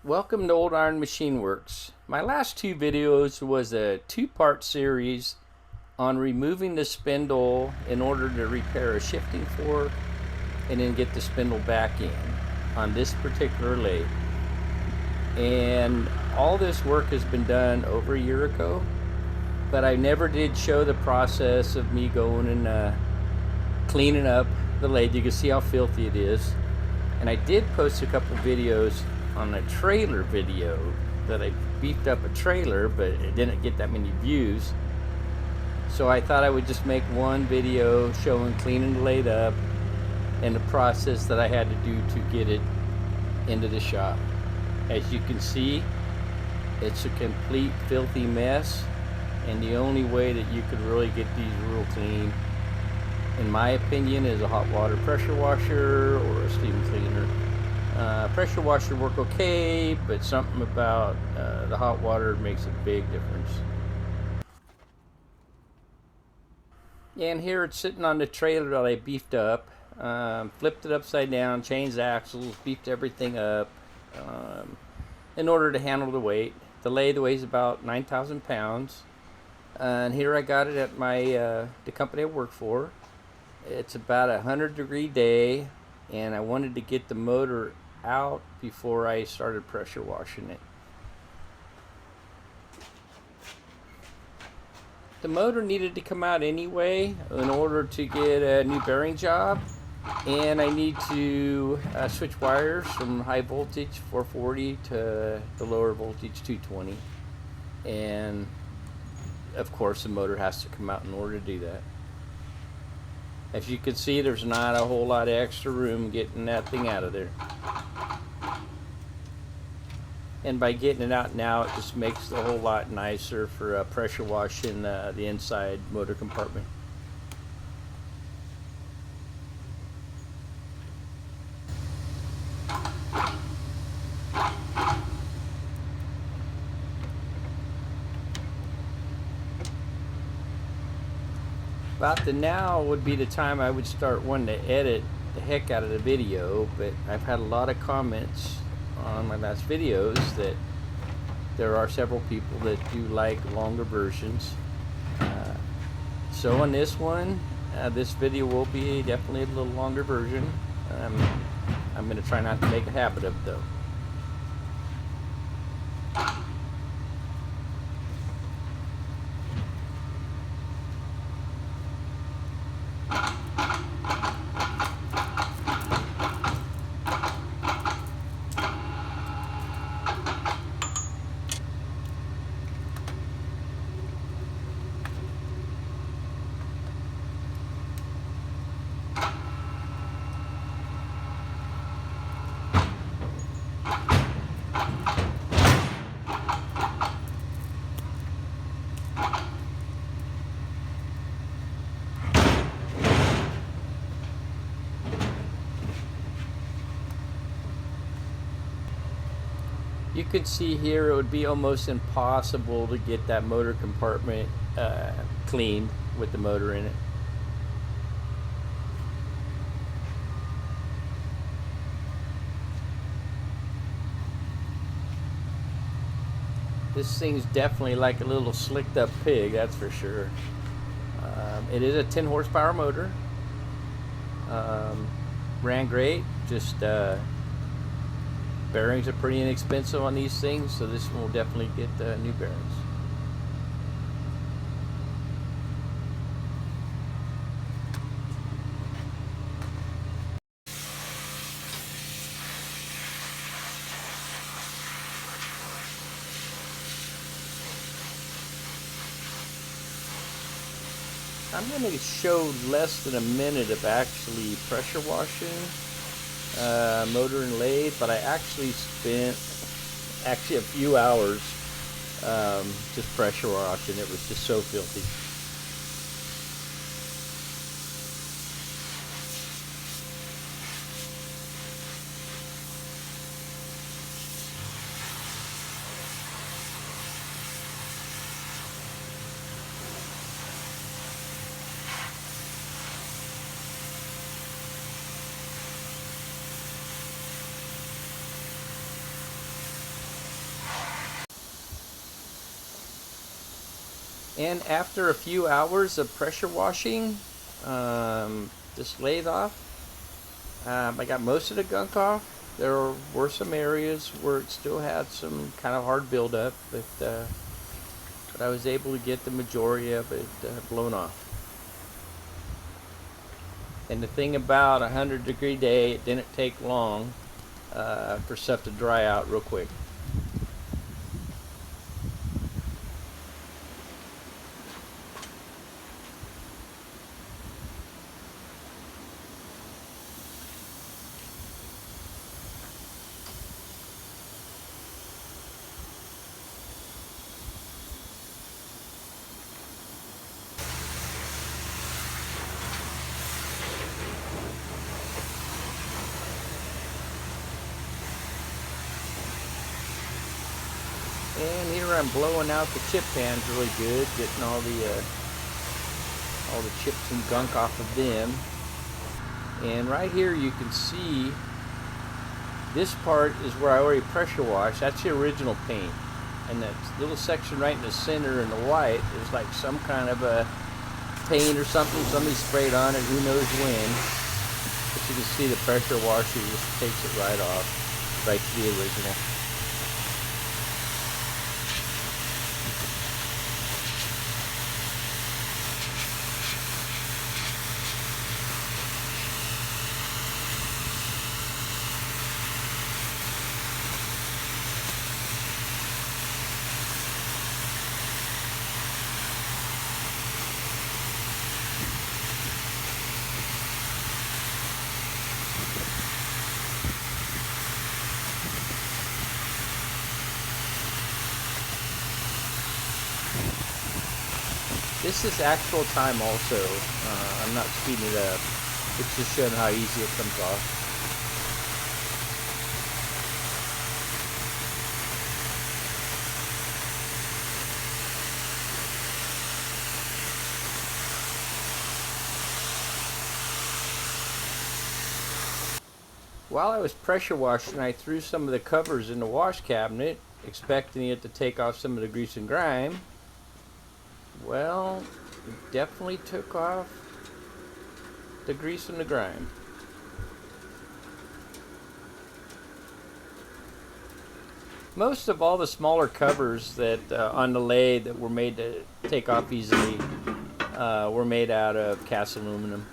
Welcome to Old Iron Machine Works. My last two videos was a two-part series on removing the spindle in order to repair a shifting fork and then get the spindle back in on this particular lathe. And all this work has been done over a year ago, but I never did show the process of me going and cleaning up the lathe. You can see how filthy it is. And I did post a couple videos on a trailer video that I beefed up a trailer, but it didn't get that many views. So I thought I would just make one video showing cleaning the lathe up and the process that I had to do to get it into the shop. As you can see, it's a complete filthy mess, and the only way that you could really get these real clean, in my opinion, is a hot water pressure washer or a steam cleaner. Pressure washer work okay, but something about the hot water makes a big difference. And here it's sitting on the trailer that I beefed up. Flipped it upside down, changed the axles, beefed everything up in order to handle the weight. The lathe weighs about 9,000 pounds. And here I got it at the company I work for. It's about a 100-degree day, and I wanted to get the motor out before I started pressure washing it. The motor needed to come out anyway in order to get a new bearing job, and I need to switch wires from high voltage 440 to the lower voltage 220, and of course the motor has to come out in order to do that. As you can see, there's not a whole lot of extra room getting that thing out of there. And by getting it out now, it just makes it a whole lot nicer for pressure washing the inside motor compartment. About the now would be the time I would start wanting to edit the heck out of the video, but I've had a lot of comments on my last videos that there are several people that do like longer versions. So on this one, this video will be definitely a little longer version. I'm going to try not to make a habit of it though. You could see here it would be almost impossible to get that motor compartment cleaned with the motor in it. This thing's definitely like a little slicked up pig, that's for sure. It is a 10 horsepower motor. Ran great, just bearings are pretty inexpensive on these things, so this one will definitely get new bearings. I'm going to show less than a minute of actually pressure washing motor and lathe, but I actually spent a few hours just pressure washing. It was just so filthy. And after a few hours of pressure washing this lathe off, I got most of the gunk off. There were some areas where it still had some kind of hard buildup, but I was able to get the majority of it blown off. And the thing about a 100-degree day, it didn't take long for stuff to dry out real quick. And here I'm blowing out the chip pans really good, getting all the chips and gunk off of them. And right here you can see this part is where I already pressure washed. That's the original paint. And that little section right in the center in the white is like some kind of a paint or something somebody sprayed on it, who knows when. But you can see the pressure washer just takes it right off, right to the original. This is actual time also. I'm not speeding it up. It's just showing how easy it comes off. While I was pressure washing, I threw some of the covers in the wash cabinet, expecting it to take off some of the grease and grime. Well, it definitely took off the grease and the grime. Most of all the smaller covers that on the lathe that were made to take off easily were made out of cast aluminum.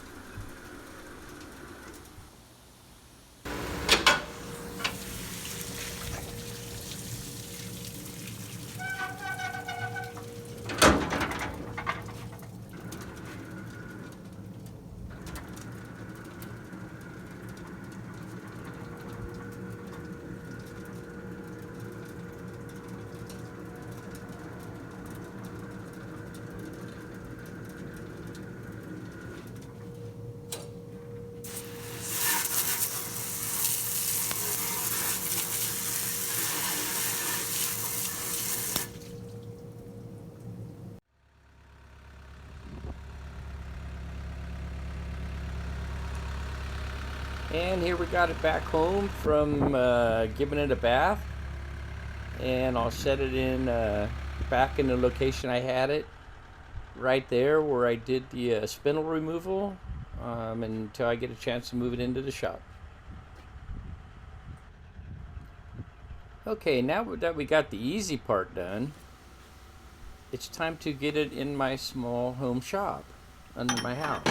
And here we got it back home from giving it a bath, and I'll set it in back in the location I had it, right there where I did the spindle removal, until I get a chance to move it into the shop. Okay, now that we got the easy part done, it's time to get it in my small home shop under my house.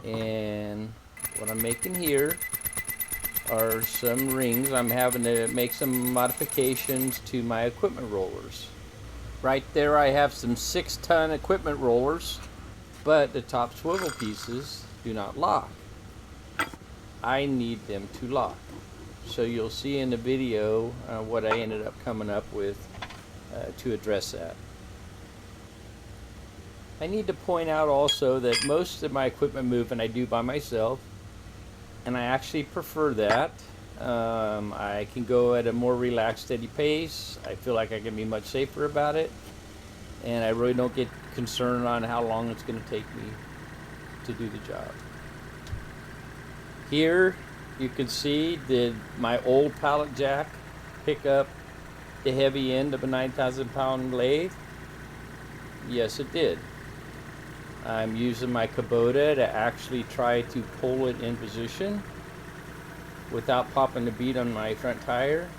And what I'm making here are some rings. I'm having to make some modifications to my equipment rollers. Right there I have some 6-ton equipment rollers, but the top swivel pieces do not lock. I need them to lock. So you'll see in the video what I ended up coming up with to address that. I need to point out also that most of my equipment movement I do by myself, and I actually prefer that. I can go at a more relaxed, steady pace. I feel like I can be much safer about it, and I really don't get concerned on how long it's going to take me to do the job. Here you can see my old pallet jack pick up the heavy end of a 9,000 pound lathe. Yes, it did. I'm using my Kubota to actually try to pull it in position without popping the bead on my front tire.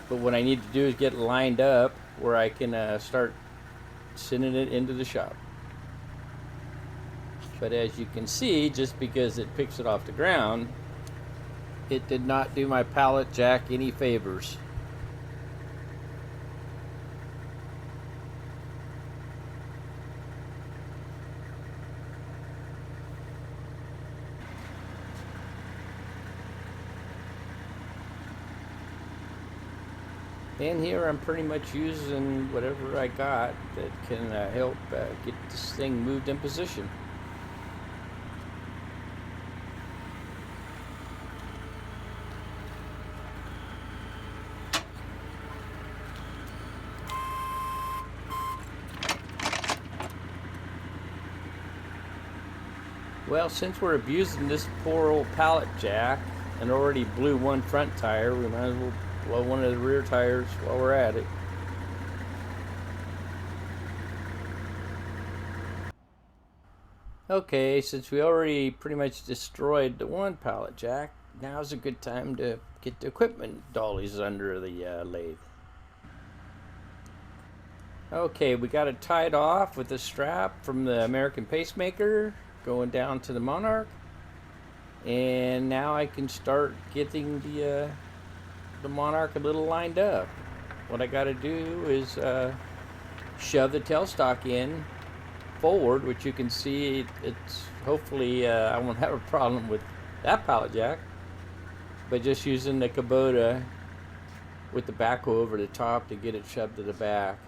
But what I need to do is get it lined up where I can start sending it into the shop. But as you can see, just because it picks it off the ground, it did not do my pallet jack any favors. And here I'm pretty much using whatever I got that can help get this thing moved in position. Well, since we're abusing this poor old pallet jack and already blew one front tire, we might as well blow one of the rear tires while we're at it. Okay, since we already pretty much destroyed the one pallet jack, now's a good time to get the equipment dollies under the lathe. Okay, we got it tied off with a strap from the American Pacemaker going down to the Monarch, and now I can start getting the Monarch a little lined up. What I got to do is shove the tailstock in forward, which you can see it's hopefully I won't have a problem with that pallet jack, but just using the Kubota with the backhoe over the top to get it shoved to the back.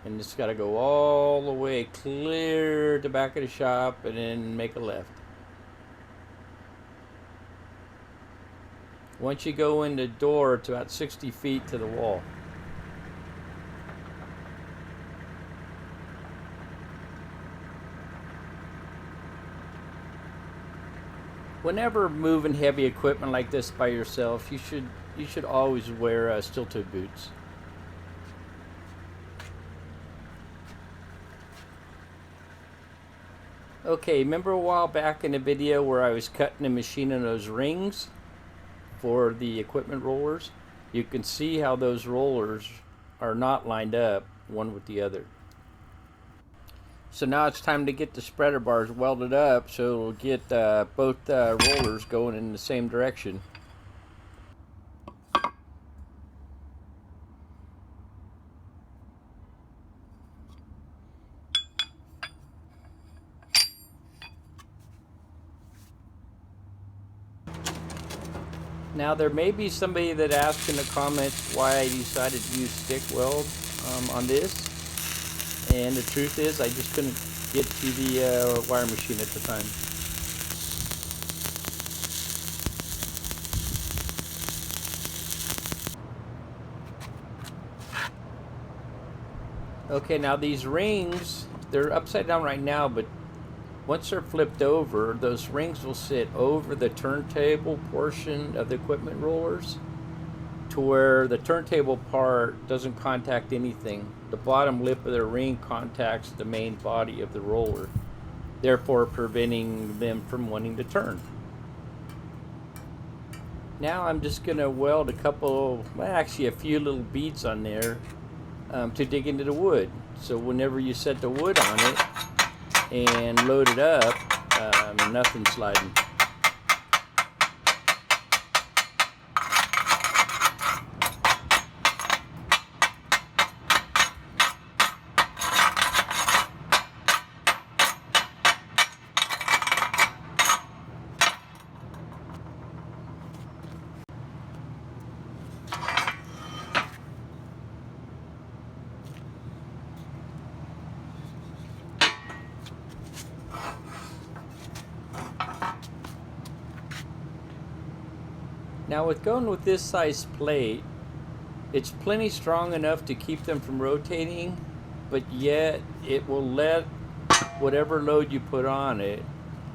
And it's got to go all the way clear to the back of the shop and then make a left. Once you go in the door, it's about 60 feet to the wall. Whenever moving heavy equipment like this by yourself, you should always wear steel-toe boots. Okay, remember a while back in the video where I was cutting and machining those rings for the equipment rollers? You can see how those rollers are not lined up one with the other. So now it's time to get the spreader bars welded up so it'll get both rollers going in the same direction. Now there may be somebody that asked in the comments why I decided to use stick weld on this, and the truth is I just couldn't get to the wire machine at the time. Okay, now these rings, they're upside down right now, but once they're flipped over, those rings will sit over the turntable portion of the equipment rollers to where the turntable part doesn't contact anything. The bottom lip of the ring contacts the main body of the roller, therefore preventing them from wanting to turn. Now I'm just going to weld a couple, well actually a few little beads on there to dig into the wood. So whenever you set the wood on it and load it up, nothing's sliding. Now with going with this size plate, it's plenty strong enough to keep them from rotating, but yet it will let whatever load you put on it,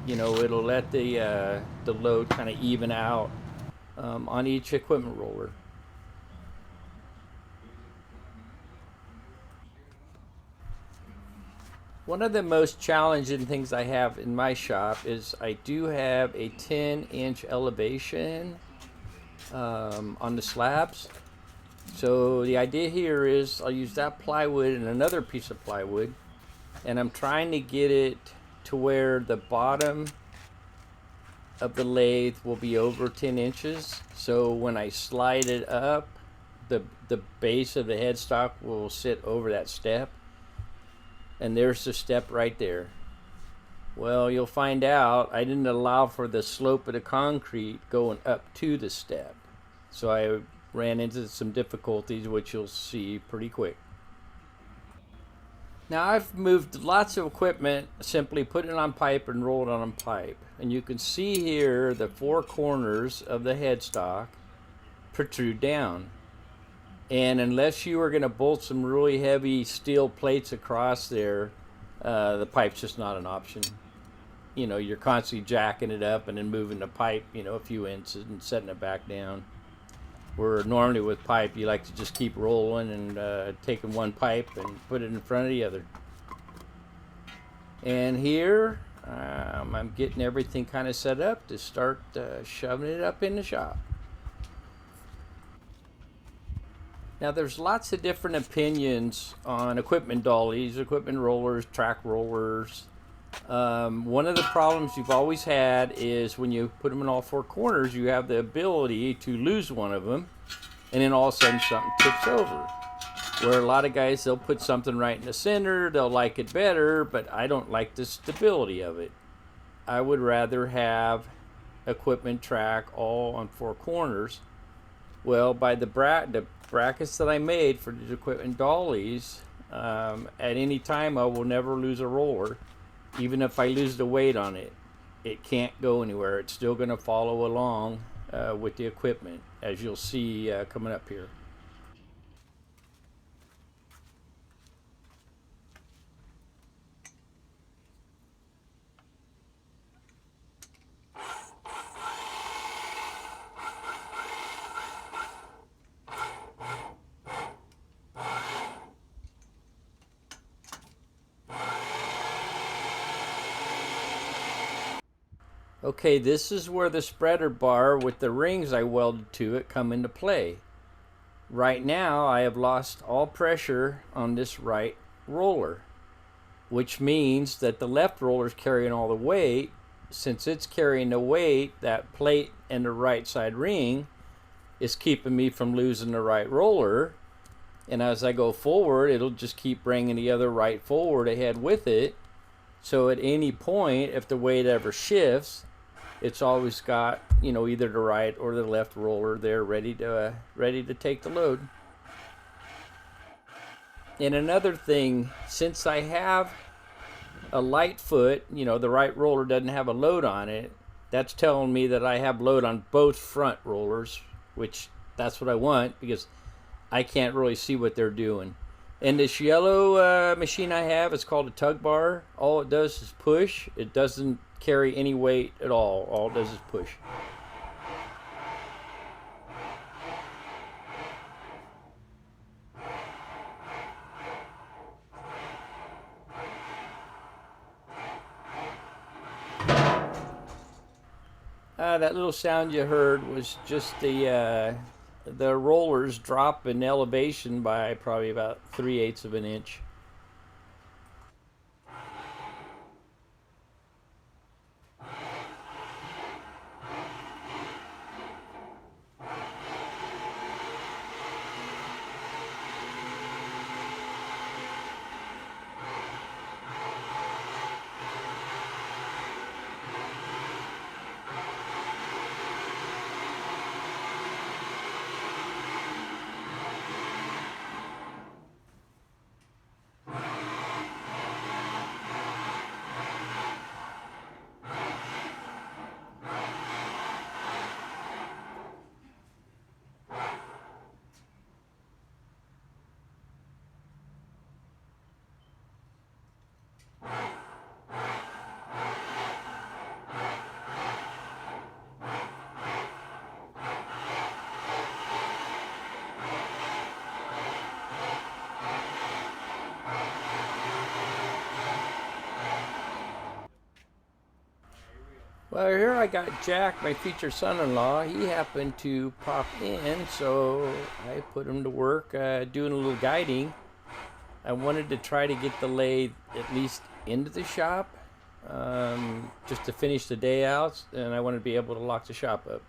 you know, it'll let the load kind of even out on each equipment roller. One of the most challenging things I have in my shop is I do have a 10-inch elevation on the slabs. So the idea here is I'll use that plywood and another piece of plywood, and I'm trying to get it to where the bottom of the lathe will be over 10 inches. So when I slide it up, the base of the headstock will sit over that step. And there's the step right there. Well, you'll find out I didn't allow for the slope of the concrete going up to the step. So I ran into some difficulties, which you'll see pretty quick. Now I've moved lots of equipment, simply put it on pipe and rolled it on pipe. And you can see here the four corners of the headstock protrude down. And unless you are going to bolt some really heavy steel plates across there, the pipe's just not an option. You know, you're constantly jacking it up and then moving the pipe, you know, a few inches and setting it back down. Where normally with pipe, you like to just keep rolling and taking one pipe and put it in front of the other. And here, I'm getting everything kind of set up to start shoving it up in the shop. Now there's lots of different opinions on equipment dollies, equipment rollers, track rollers. One of the problems you've always had is when you put them in all four corners, you have the ability to lose one of them, and then all of a sudden something tips over. Where a lot of guys, they'll put something right in the center, they'll like it better, but I don't like the stability of it. I would rather have equipment track all on four corners. Well, by the brackets that I made for the equipment dollies, at any time I will never lose a roller. Even if I lose the weight on it, it can't go anywhere. It's still going to follow along with the equipment, as you'll see coming up here. Okay, this is where the spreader bar with the rings I welded to it come into play. Right now, I have lost all pressure on this right roller, which means that the left roller is carrying all the weight. Since it's carrying the weight, that plate and the right side ring is keeping me from losing the right roller. And as I go forward, it'll just keep bringing the other right forward ahead with it. So at any point, if the weight ever shifts, it's always got, you know, either the right or the left roller there ready to take the load. And another thing, since I have a light foot, you know, the right roller doesn't have a load on it, that's telling me that I have load on both front rollers, which that's what I want because I can't really see what they're doing. And this yellow machine I have, it's called a Tug Bar. All it does is push. It doesn't carry any weight at all. All it does is push. That little sound you heard was just the rollers drop in elevation by probably about 3/8 of an inch. Well, here I got Jack, my future son-in-law. He happened to pop in, so I put him to work doing a little guiding. I wanted to try to get the lathe at least into the shop, just to finish the day out, and I wanted to be able to lock the shop up.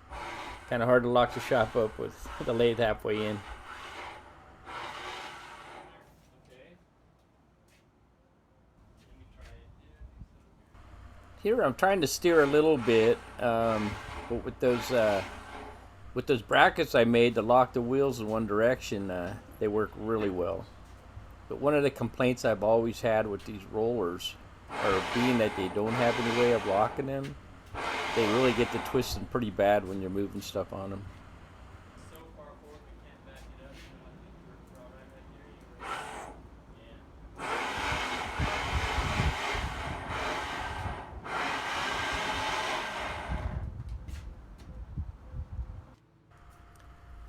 Kind of hard to lock the shop up with the lathe halfway in. Here I'm trying to steer a little bit, but with those brackets I made to lock the wheels in one direction, they work really well. But one of the complaints I've always had with these rollers are being that they don't have any way of locking them. They really get to twisting pretty bad when you're moving stuff on them.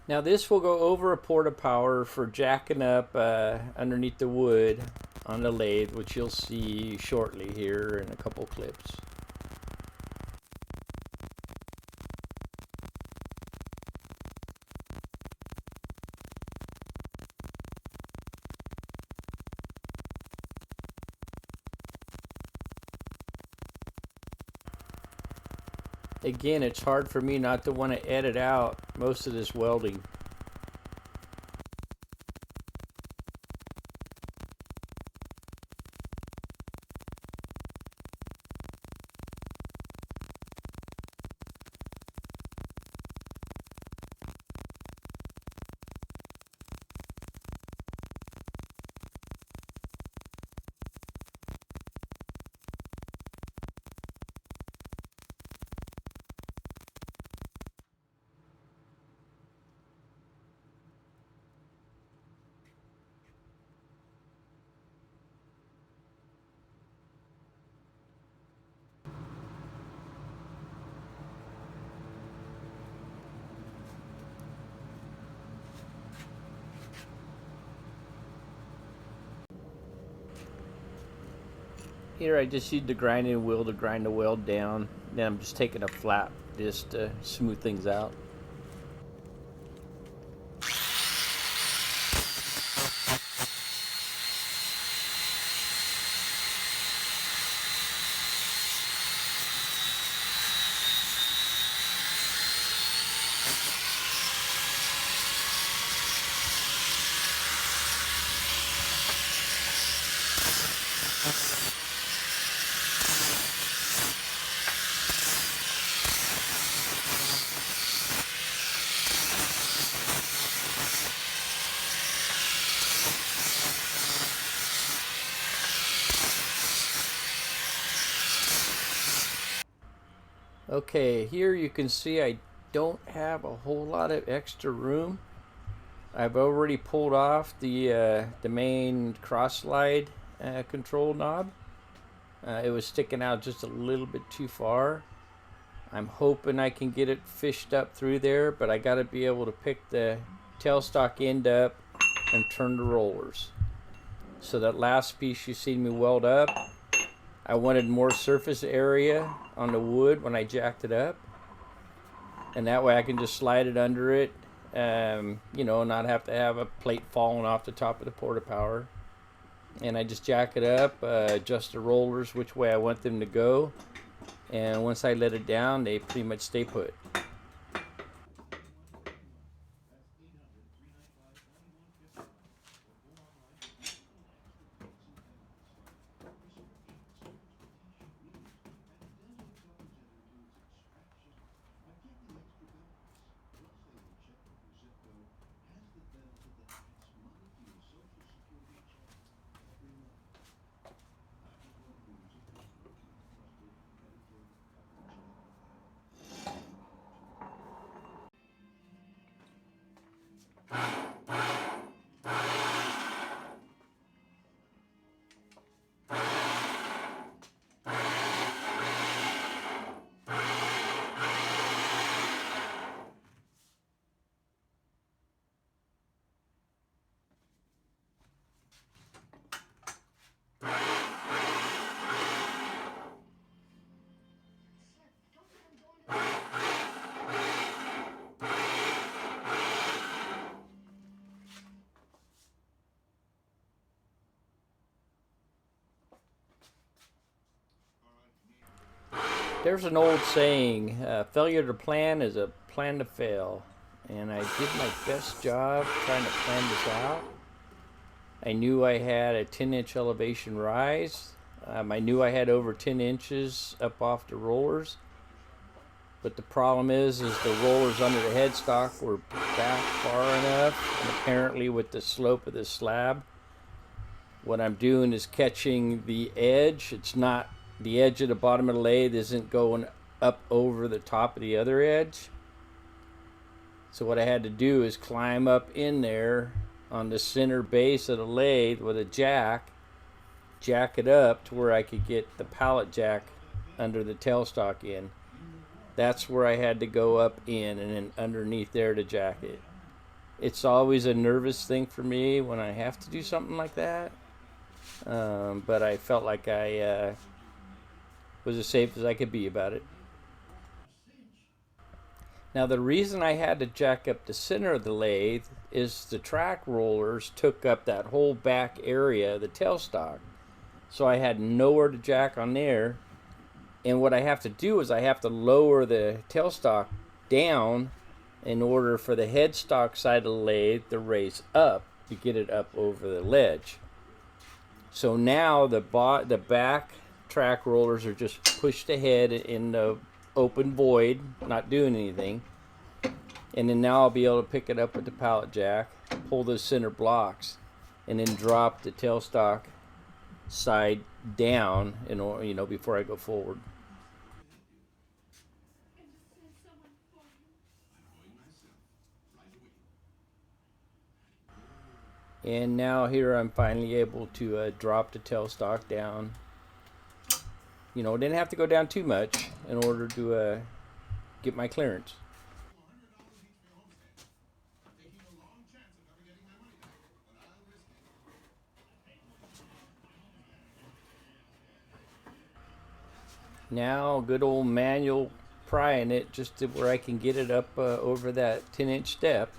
Now this will go over a porta power for jacking up underneath the wood on the lathe, which you'll see shortly here in a couple clips. Again, it's hard for me not to want to edit out most of this welding. Here I just used the grinding wheel to grind the weld down. Then I'm just taking a flat just to smooth things out. Okay, here you can see I don't have a whole lot of extra room. I've already pulled off the main cross slide control knob. It was sticking out just a little bit too far. I'm hoping I can get it fished up through there, but I got to be able to pick the tailstock end up and turn the rollers. So that last piece you see me weld up, I wanted more surface area on the wood when I jacked it up, and that way I can just slide it under it, you know, not have to have a plate falling off the top of the porta power. And I just jack it up, adjust the rollers which way I want them to go, and once I let it down, they pretty much stay put. There's an old saying, failure to plan is a plan to fail. And I did my best job trying to plan this out. I knew I had a 10-inch elevation rise. I knew I had over 10 inches up off the rollers. But the problem is the rollers under the headstock were back far enough. And apparently with the slope of the slab, what I'm doing is catching the edge. It's not, the edge of the bottom of the lathe isn't going up over the top of the other edge. So what I had to do is climb up in there on the center base of the lathe with a jack it up to where I could get the pallet jack under the tailstock in. That's where I had to go up in and then underneath there to jack it. It's always a nervous thing for me when I have to do something like that. But I felt like I was as safe as I could be about it. Now the reason I had to jack up the center of the lathe is the track rollers took up that whole back area of the tailstock. So I had nowhere to jack on there. And what I have to do is I have to lower the tailstock down in order for the headstock side of the lathe to raise up to get it up over the ledge. So now the back track rollers are just pushed ahead in the open void, not doing anything. And then now I'll be able to pick it up with the pallet jack, pull those center blocks, and then drop the tailstock side down, before I go forward. And now here I'm finally able to drop the tailstock down. Didn't have to go down too much in order to get my clearance. Now good old manual prying it just to where I can get it up over that 10-inch step.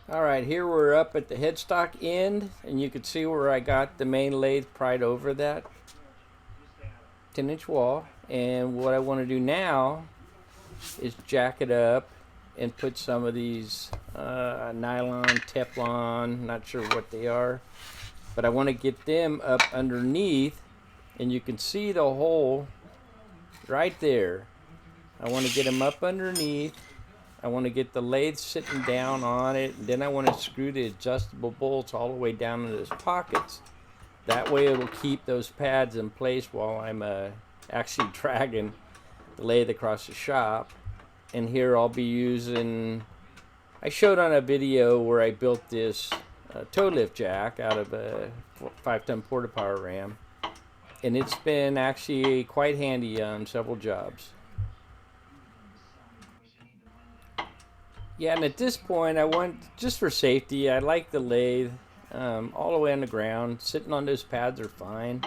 Alright, here we're up at the headstock end, and you can see where I got the main lathe pried over that 10-inch wall. And what I want to do now is jack it up and put some of these nylon, Teflon, not sure what they are, but I want to get them up underneath, and you can see the hole right there. I want to get them up underneath. I want to get the lathe sitting down on it, and then I want to screw the adjustable bolts all the way down into those pockets. That way it'll keep those pads in place while I'm actually dragging the lathe across the shop. And here I'll be using, I showed on a video where I built this toe lift jack out of a 5-ton porta power ram, and it's been actually quite handy on several jobs. Yeah, and at this point I want, just for safety, I like the lathe all the way on the ground. Sitting on those pads are fine.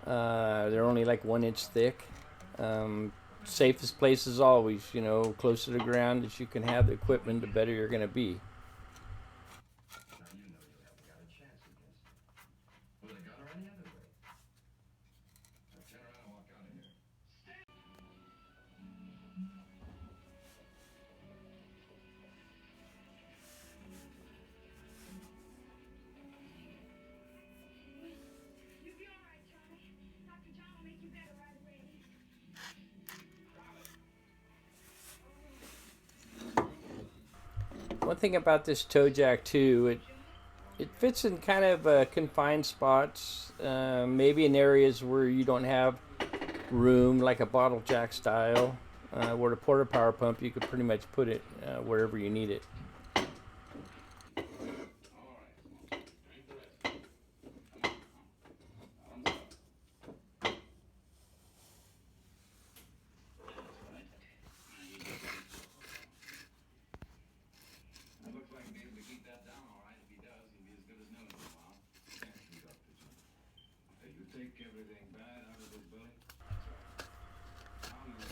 They're only like 1 inch thick. Safest place is always, closer to the ground as you can have the equipment, the better you're going to be. One thing about this toe jack too, it fits in kind of confined spots, maybe in areas where you don't have room, like a bottle jack style, where the porta power pump, you could pretty much put it wherever you need it.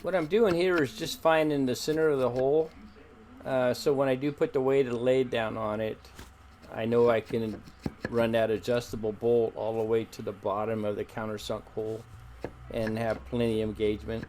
What I'm doing here is just finding the center of the hole, so when I do put the weight of the lathe down on it, I know I can run that adjustable bolt all the way to the bottom of the countersunk hole and have plenty of engagement.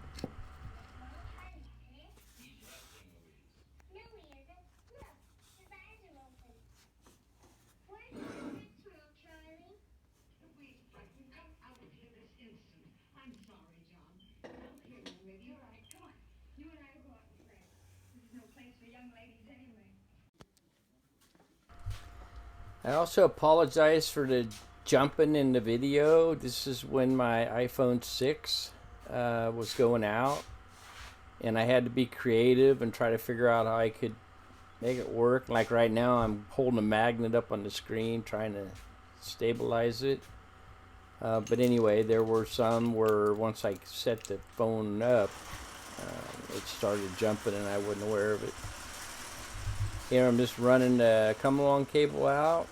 I also apologize for the jumping in the video. This is when my iPhone 6 was going out, and I had to be creative and try to figure out how I could make it work. Like right now, I'm holding a magnet up on the screen trying to stabilize it. But anyway, there were some where once I set the phone up, it started jumping and I wasn't aware of it. Here I'm just running the come along cable out,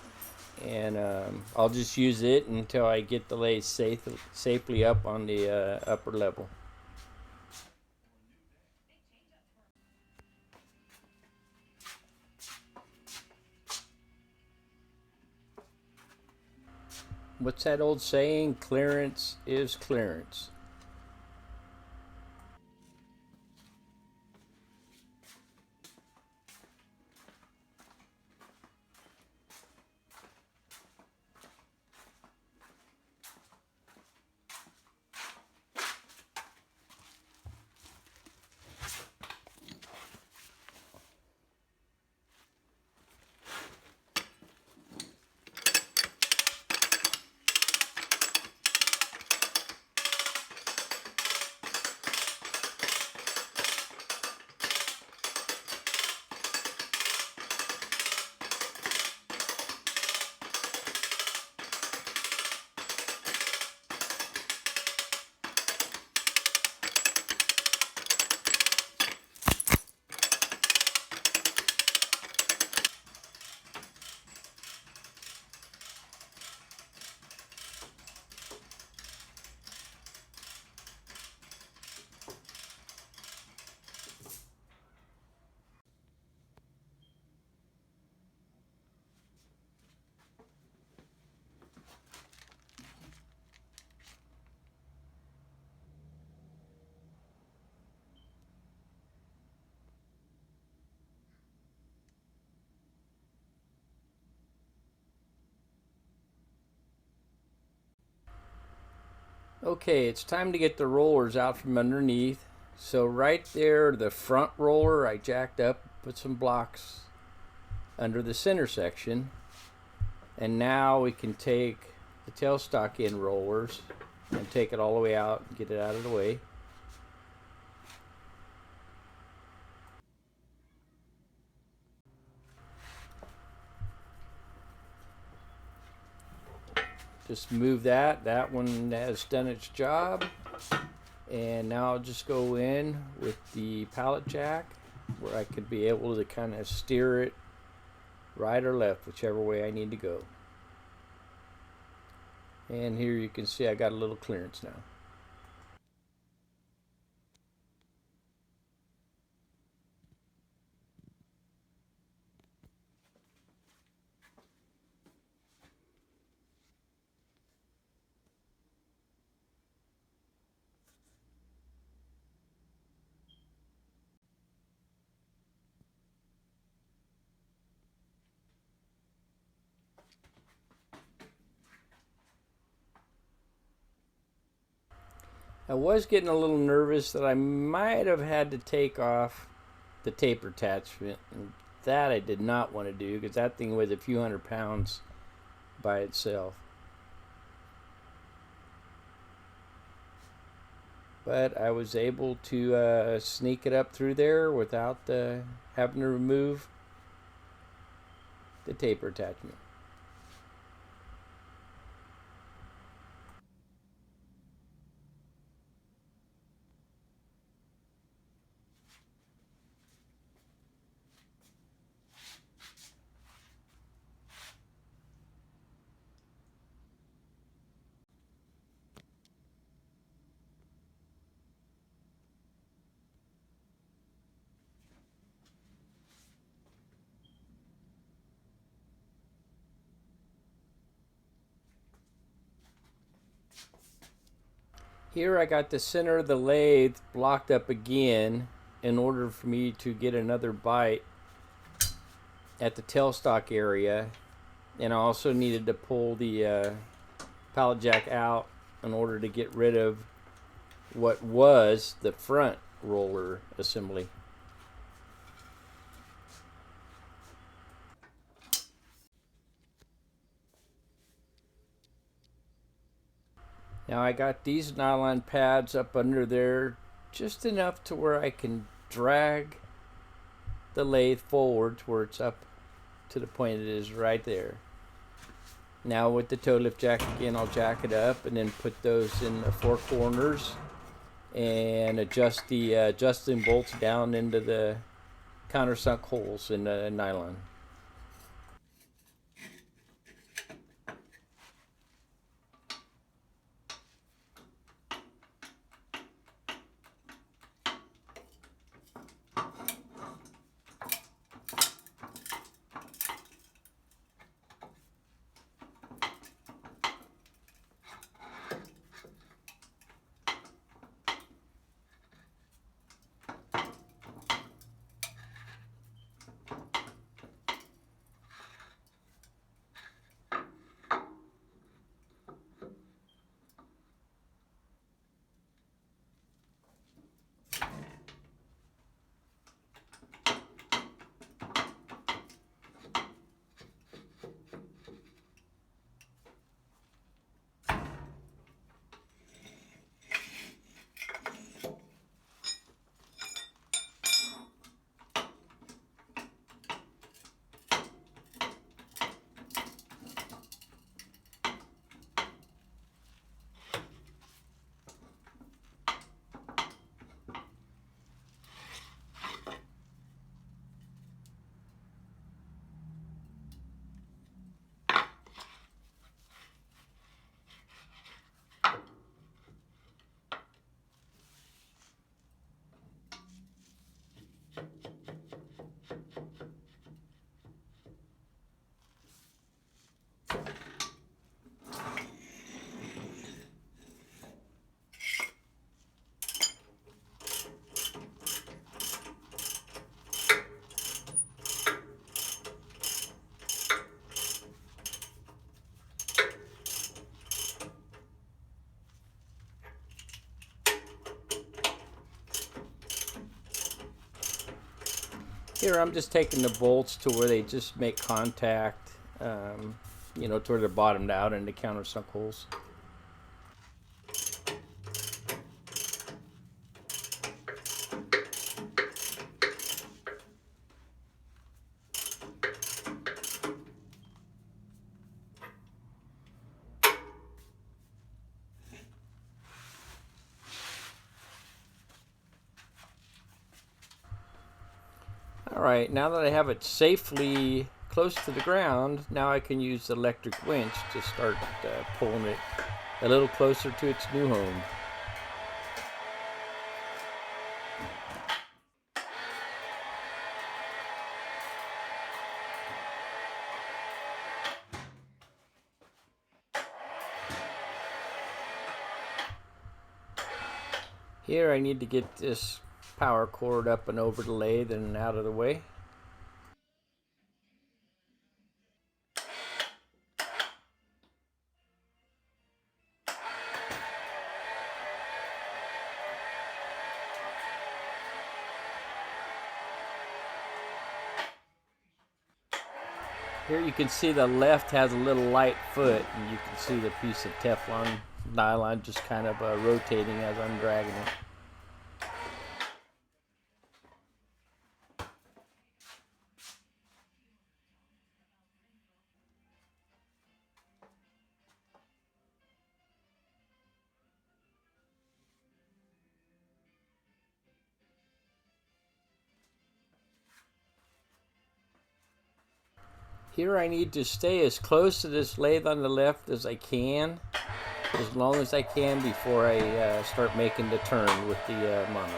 and I'll just use it until I get the lathe safely up on the upper level. What's that old saying? Clearance is clearance. Okay, it's time to get the rollers out from underneath. So right there, the front roller, I jacked up, put some blocks under the center section. And now we can take the tailstock end rollers and take it all the way out and get it out of the way. Just move that. That one has done its job. And now I'll just go in with the pallet jack where I could be able to kind of steer it right or left, whichever way I need to go. And here you can see I got a little clearance now. I was getting a little nervous that I might have had to take off the taper attachment and That I did not want to do because that thing weighs a few hundred pounds by itself. But I was able to sneak it up through there without having to remove the taper attachment. Here I got the center of the lathe blocked up again in order for me to get another bite at the tailstock area, and I also needed to pull the pallet jack out in order to get rid of what was the front roller assembly. Now I got these nylon pads up under there just enough to where I can drag the lathe forward to where it's up to the point it is right there. Now with the toe lift jack again, I'll jack it up and then put those in the four corners and adjust the adjusting bolts down into the countersunk holes in the nylon. Here I'm just taking the bolts to where they just make contact, you know, to where they're bottomed out in the countersunk holes. Alright, now that I have it safely close to the ground, now I can use the electric winch to start pulling it a little closer to its new home. Here I need to get this power cord up and over the lathe and out of the way. Here you can see the left has a little light foot, and you can see the piece of Teflon nylon just kind of rotating as I'm dragging it. Here I need to stay as close to this lathe on the left as I can, as long as I can before I start making the turn with the Monarch.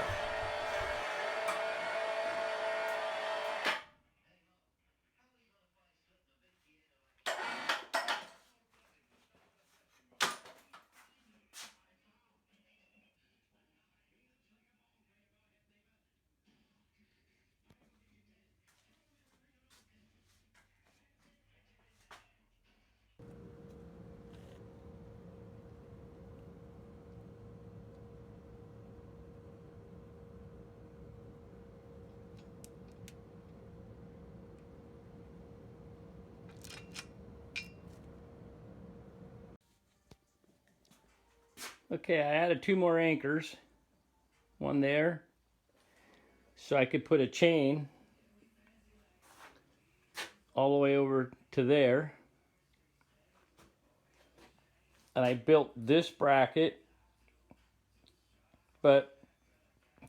Okay, I added 2 more anchors, one there, so I could put a chain all the way over to there. And I built this bracket, but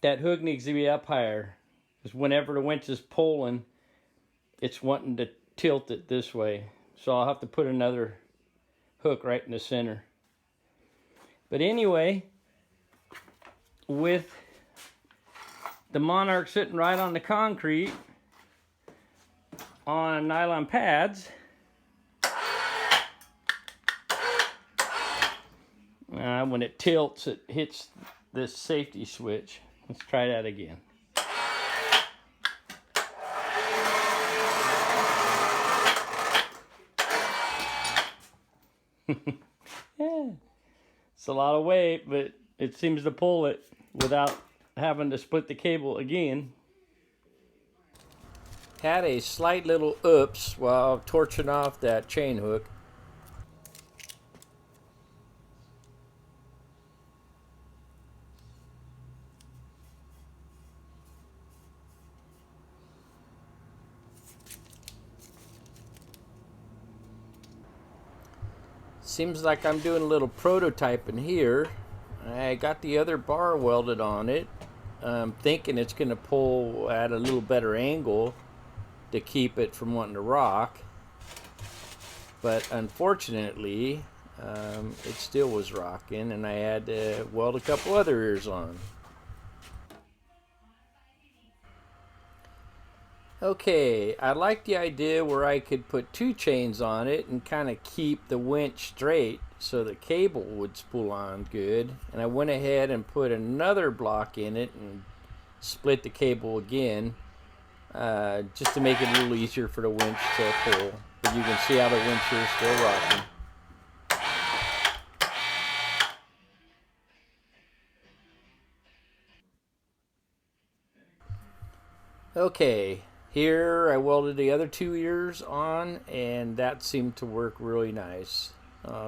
that hook needs to be up higher, because whenever the winch is pulling, it's wanting to tilt it this way. So I'll have to put another hook right in the center. But anyway, with the Monarch sitting right on the concrete on nylon pads, when it tilts, it hits this safety switch. Let's try that again. Yeah. It's a lot of weight, but it seems to pull it without having to split the cable again. Had a slight little oops while torching off that chain hook. Seems like I'm doing a little prototyping here. I got the other bar welded on it. I'm thinking it's going to pull at a little better angle to keep it from wanting to rock. But unfortunately, it still was rocking, and I had to weld a couple other ears on. Okay, I like the idea where I could put 2 chains on it and kind of keep the winch straight so the cable would spool on good. And I went ahead and put another block in it and split the cable again, just to make it a little easier for the winch to pull. But you can see how the winch here is still rocking. Okay, here I welded the other 2 ears on, and that seemed to work really nice.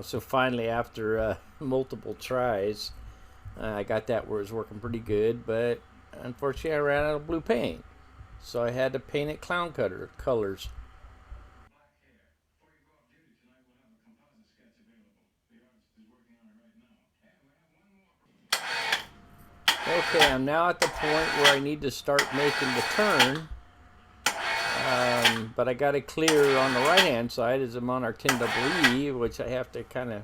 So finally, after multiple tries, I got that where it was working pretty good, but unfortunately I ran out of blue paint. So I had to paint it clown colors. Okay, I'm now at the point where I need to start making the turn. But I got it clear on the right hand side is a Monarch 10EE, which I have to kind of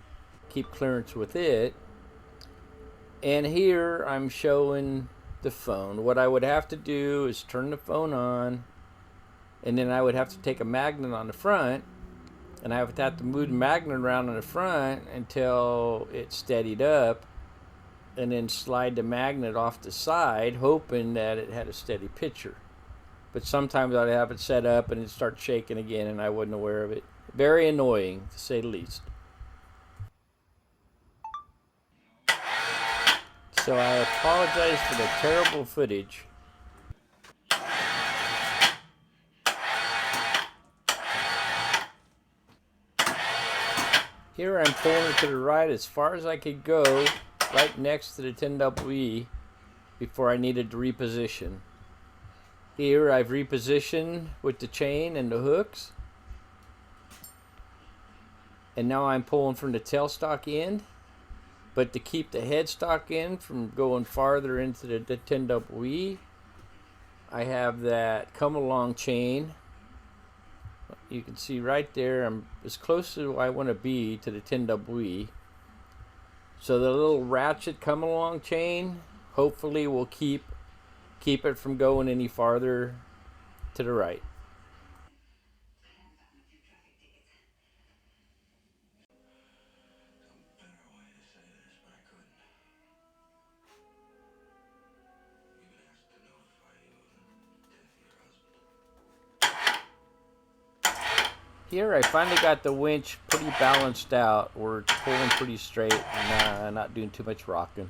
keep clearance with it. And here I'm showing the phone. What I would have to do is turn the phone on, and then I would have to take a magnet on the front, and I would have to move the magnet around on the front until it steadied up, and then slide the magnet off the side, hoping that it had a steady picture. But sometimes I'd have it set up and it'd start shaking again, and I wasn't aware of it. Very annoying, to say the least. So I apologize for the terrible footage. Here I'm pulling it to the right as far as I could go, right next to the 10EE before I needed to reposition. Here I've repositioned with the chain and the hooks. And now I'm pulling from the tailstock end. But to keep the headstock end from going farther into the 10EE, I have that come along chain. You can see right there, I'm as close as I want to be to the 10EE. So the little ratchet come along chain hopefully will keep it from going any farther to the right. Here I finally got the winch pretty balanced out. We're pulling pretty straight and not doing too much rocking.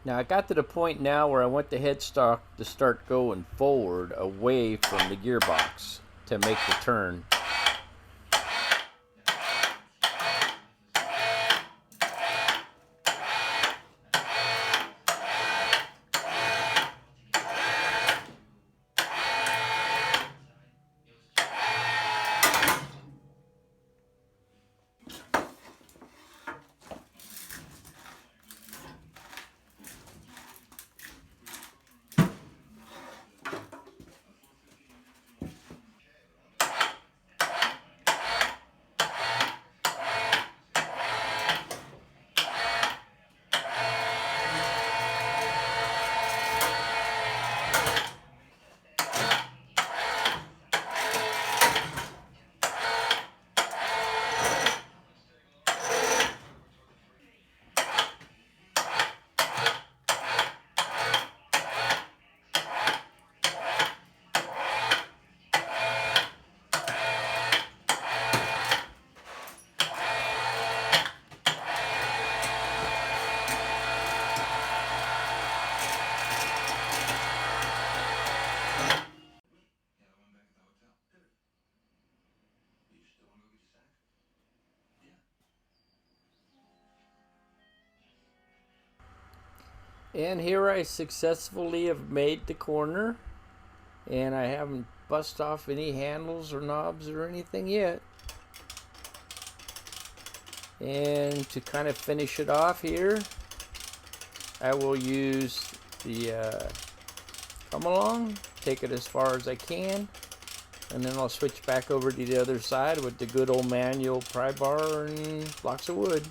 Now I got to the point now where I want the headstock to start going forward away from the gearbox to make the turn. And here I successfully have made the corner, and I haven't bust off any handles or knobs or anything yet. And to kind of finish it off here, I will use the come along, take it as far as I can, and then I'll switch back over to the other side with the good old manual pry bar and blocks of wood.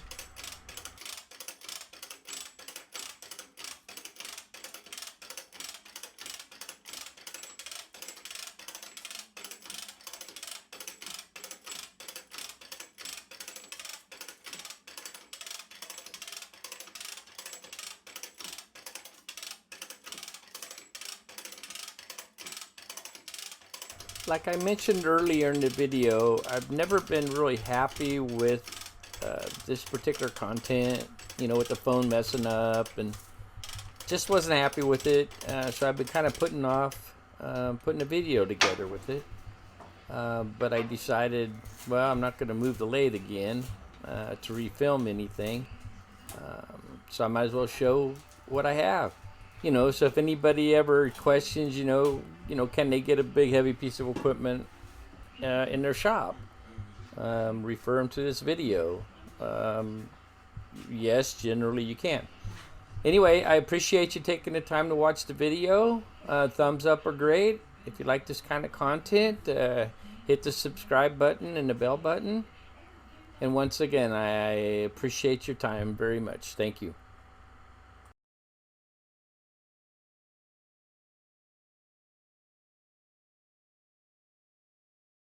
Like I mentioned earlier in the video, I've never been really happy with this particular content, you know, with the phone messing up, and just wasn't happy with it. So I've been kind of putting off putting a video together with it. But I decided, well, I'm not going to move the lathe again to refilm anything. So I might as well show what I have. You know, so if anybody ever questions, you know, can they get a big heavy piece of equipment in their shop? Refer them to this video. Yes, generally you can. Anyway, I appreciate you taking the time to watch the video. Thumbs up are great. If you like this kind of content, hit the subscribe button and the bell button. And once again, I appreciate your time very much. Thank you.